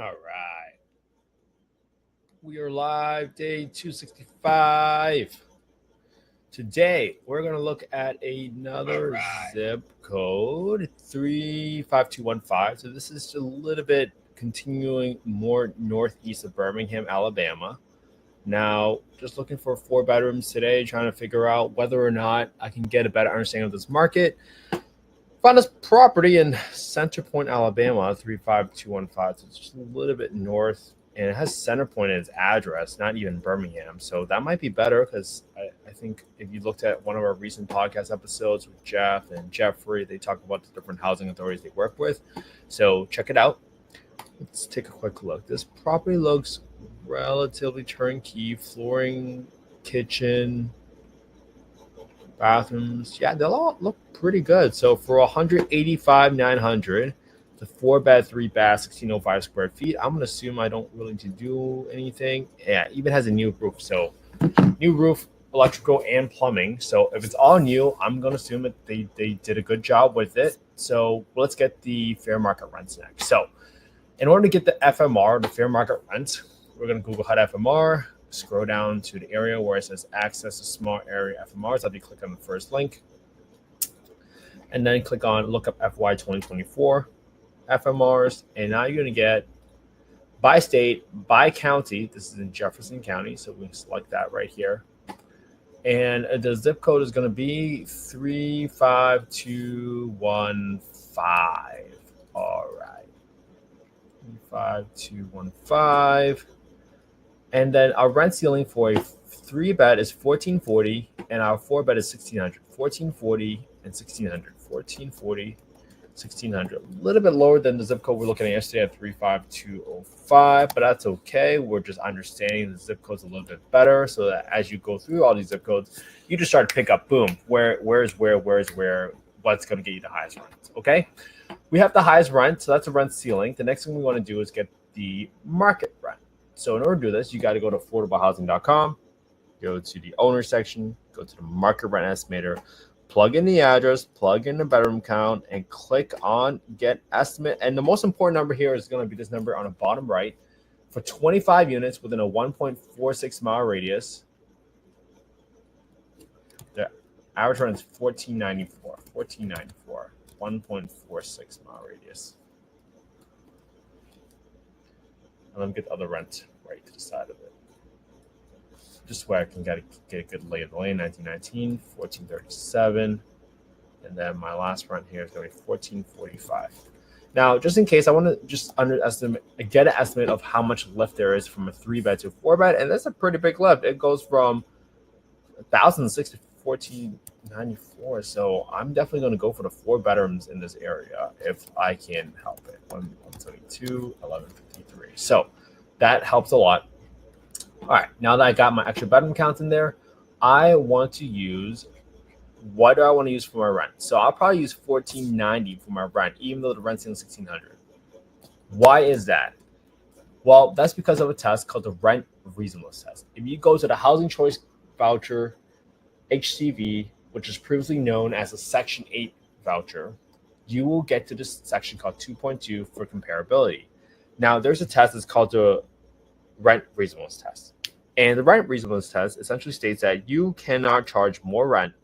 All right. We are live, day 265. Today, we're going to look at another zip code, 35215. So, this is a little bit continuing more northeast of Birmingham, Alabama. Now, just looking for 4 bedrooms today, trying to figure out whether or not I can get a better understanding of this market. Found this property in Center Point, Alabama, 35215. So it's just a little bit north, and it has Center Point in its address, not even Birmingham. So that might be better because I think if you looked at one of our recent podcast episodes with Jeff and Jeffrey, they talk about the different housing authorities they work with. So check it out. Let's take a quick look. This property looks relatively turnkey, flooring, kitchen, bathrooms. Yeah, they'll all look pretty good. So for 185,900, the 4 bed, 3 bath, 1605 square feet. I'm gonna assume I don't really need to do anything. Yeah, it even has a new roof. So new roof, electrical and plumbing. So if it's all new, I'm gonna assume that they did a good job with it. So let's get the fair market rents next. So in order to get the FMR, the fair market rent, we're gonna Google HUD FMR. Scroll down to the area where it says access to small area FMRs. I'll be click on the first link and then click on look up FY 2024 FMRs. And now you're going to get by state, by county. This is in Jefferson County. So we can select that right here. And the zip code is going to be 35215. All right. 35215. And then our rent ceiling for a 3 bed is $1,440, and our 4 bed is $1,600. $1,440 and $1,600. $1,440, $1,600. A little bit lower than the zip code we're looking at yesterday at 35205, but that's okay. We're just understanding the zip codes a little bit better, so that as you go through all these zip codes, you just start to pick up. Boom, where's where, what's going to get you the highest rent. Okay, we have the highest rent, so that's a rent ceiling. The next thing we want to do is get the market rent. So in order to do this, you got to go to affordablehousing.com, go to the owner section, go to the market rent estimator, plug in the address, plug in the bedroom count, and click on get estimate. And the most important number here is going to be this number on the bottom right. For 25 units within a 1.46 mile radius, the average rent is $1,494. $1,494, 1.46 mile radius. And let me get the other rent right to the side of it. Just where I can get a good lay of the land. 1919, 1437. And then my last rent here is going to be 1445. Now, just in case, I want to just get an estimate of how much lift there is from a 3 bed to a 4 bed. And that's a pretty big lift. It goes from 1,006 to 1,494. So I'm definitely going to go for the 4 bedrooms in this area if I can help it. 172, 1153. So that helps a lot. All right, now that I got my extra bedroom counts in there, I want to use, what do I want to use for my rent? So I'll probably use $1,490 for my rent, even though the rent's in $1,600. Why is that? Well, that's because of a test called the rent reasonableness test. If you go to the Housing Choice Voucher HCV, which is previously known as a Section 8 voucher, you will get to this section called 2.2 for comparability. Now, there's a test that's called the rent reasonableness test. And the rent reasonableness test essentially states that you cannot charge more rent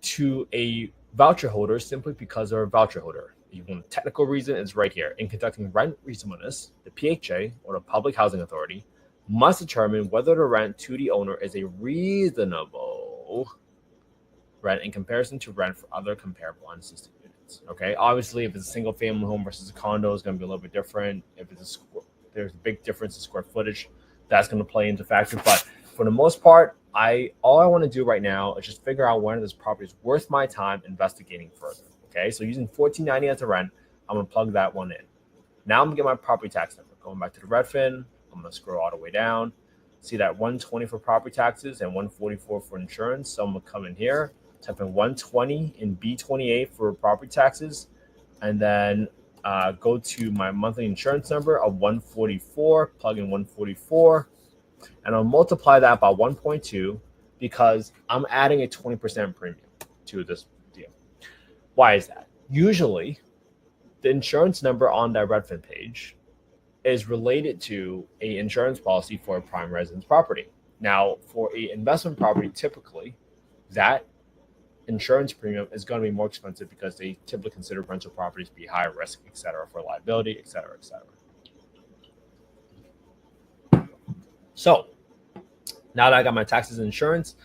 to a voucher holder simply because they're a voucher holder. The technical reason is right here. In conducting rent reasonableness, the PHA, or the Public Housing Authority, must determine whether the rent to the owner is a reasonable rent in comparison to rent for other comparable unassisted units. Okay, obviously, if it's a single family home versus a condo, it's going to be a little bit different. If it's there's a big difference in square footage, that's going to play into factor. But for the most part, all I want to do right now is just figure out whether this property is worth my time investigating further. Okay, so using $1,490 as a rent, I'm going to plug that one in. Now I'm going to get my property tax number. Going back to the Redfin, I'm going to scroll all the way down. See that 120 for property taxes and 144 for insurance. So I'm going to come in here, type in 120 in B28 for property taxes, and then go to my monthly insurance number of 144, plug in 144, and I'll multiply that by 1.2 because I'm adding a 20% premium to this deal. Why is that? Usually, the insurance number on that Redfin page is related to a insurance policy for a prime residence property. Now, for a investment property, typically that insurance premium is going to be more expensive because they typically consider rental properties to be high risk, et cetera, for liability, et cetera, et cetera. So now that I got my taxes and insurance,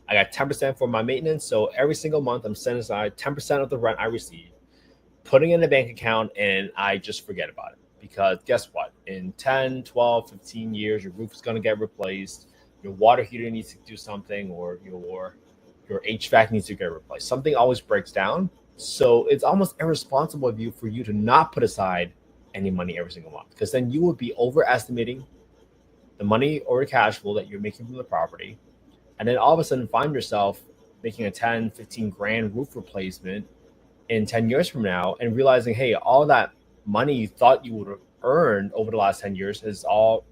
I got 10% for my maintenance. So every single month, I'm setting aside 10% of the rent I receive, putting it in a bank account, and I just forget about it. Because guess what? In 10, 12, 15 years, your roof is going to get replaced. Your water heater needs to do something, or your HVAC needs to get replaced. Something always breaks down. So it's almost irresponsible of you for you to not put aside any money every single month, because then you would be overestimating the money or cash flow that you're making from the property. And then all of a sudden find yourself making a 10, 15 grand roof replacement in 10 years from now and realizing, hey, all that money you thought you would have earned over the last 10 years has all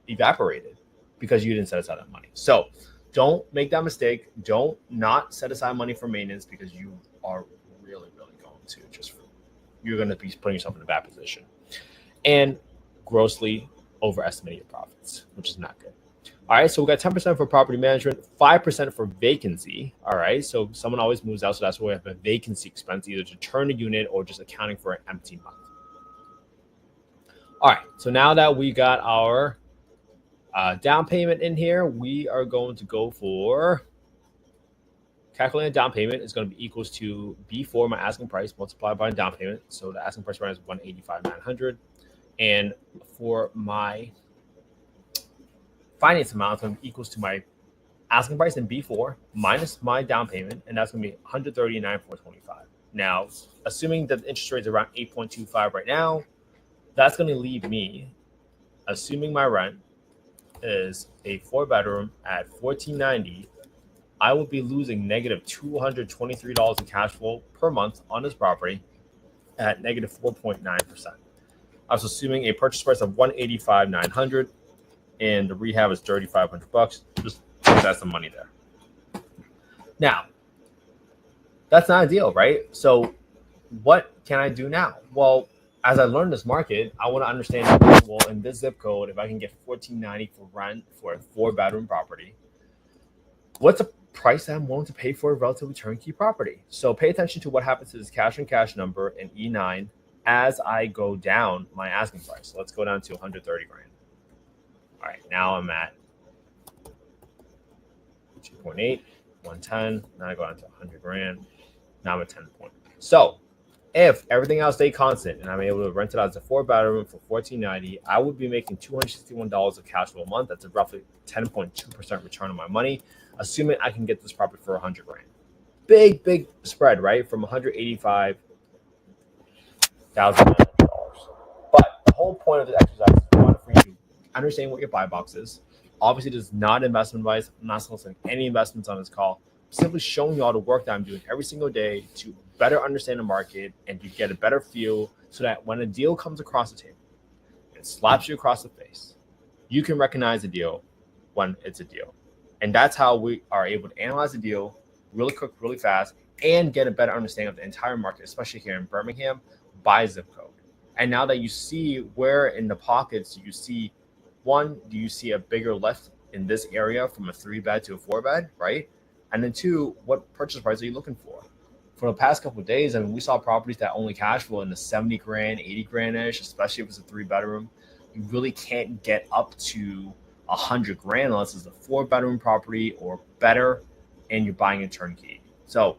evaporated because you didn't set aside that money. So don't make that mistake. Don't not set aside money for maintenance, because you are really, really going to you're going to be putting yourself in a bad position and grossly overestimating your profits, which is not good. All right, so we got 10% for property management, 5% for vacancy. All right, so someone always moves out, so that's why we have a vacancy expense, either to turn a unit or just accounting for an empty month. All right, so now that we got our down payment in here, we are going to go for calculating down payment is going to be equals to B4, my asking price, multiplied by down payment. So the asking price right now is $185,900, and for my finance amount equals to my asking price in B4 minus my down payment, and that's going to be $139,425. Now, assuming that the interest rate is around 8.25 right now, that's going to leave me, assuming my rent is a 4-bedroom at $1,490, I will be losing negative $223 in cash flow per month on this property at negative 4.9%. I was assuming a purchase price of $185,900. And the rehab is $3,500. Just that's some money there. Now, that's not ideal, right? So what can I do now? Well, as I learn this market, I want to understand, well, in this zip code, if I can get $1,490 for rent for a 4-bedroom property, what's the price that I'm willing to pay for a relatively turnkey property? So pay attention to what happens to this cash and cash number in E9 as I go down my asking price. So let's go down to 130 grand. All right, now I'm at 2.8, 110. Now I go down to 100 grand. Now I'm at 10 point. So if everything else stay constant and I'm able to rent it out as a 4-bedroom for $1,490, I would be making $261 of cash flow a month. That's a roughly 10.2% return on my money, assuming I can get this property for 100 grand. Big spread, right? From $185,000. But the whole point of this exercise is one for you to understand what your buy box is. Obviously, this is not investment advice. I'm not soliciting any investments on this call. I'm simply showing you all the work that I'm doing every single day to better understand the market and to get a better feel, so that when a deal comes across the table, it slaps you across the face, you can recognize a deal when it's a deal. And that's how we are able to analyze the deal really quick, really fast, and get a better understanding of the entire market, especially here in Birmingham, by zip code. And now that you see where in the pockets you see, one, do you see a bigger lift in this area from a 3-bed to a 4-bed, right? And then 2, what purchase price are you looking for? For the past couple of days, I mean, we saw properties that only cash flow in the 70 grand, 80 grand-ish, especially if it's a 3-bedroom. You really can't get up to 100 grand unless it's a 4-bedroom property or better, and you're buying a turnkey. So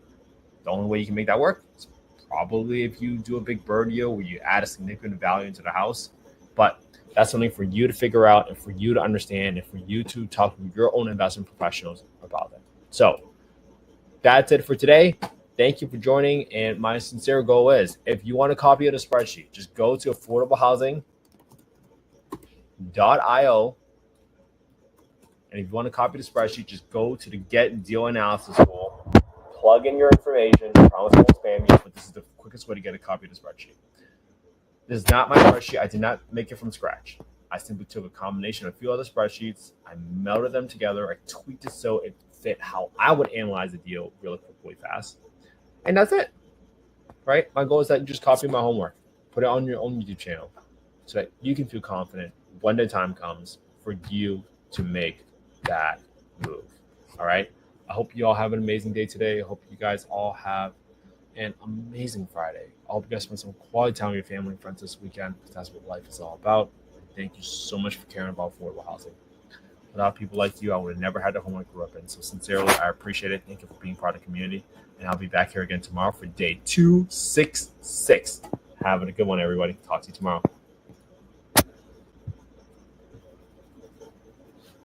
the only way you can make that work is probably if you do a big bird deal where you add a significant value into the house. But that's something for you to figure out and for you to understand and for you to talk to your own investment professionals about it. So that's it for today. Thank you for joining. And my sincere goal is, if you want a copy of the spreadsheet, just go to affordablehousing.io. And if you want to copy the spreadsheet, just go to the Get Deal Analysis tool, plug in your information. I promise I won't spam you, but this is the quickest way to get a copy of the spreadsheet. This is not my spreadsheet. I did not make it from scratch. I simply took a combination of a few other spreadsheets. I melded them together. I tweaked it so it fit how I would analyze a deal really quickly, fast. And that's it, right? My goal is that you just copy my homework. Put it on your own YouTube channel so that you can feel confident when the time comes for you to make that move. All right. I hope you all have an amazing day today. I hope you guys all have an amazing Friday. I hope you guys spend some quality time with your family and friends this weekend, because that's what life is all about. Thank you so much for caring about affordable housing. Without people like you, I would have never had the home I grew up in. So sincerely, I appreciate it. Thank you for being part of the community. And I'll be back here again tomorrow for day 266. Having a good one, everybody. Talk to you tomorrow.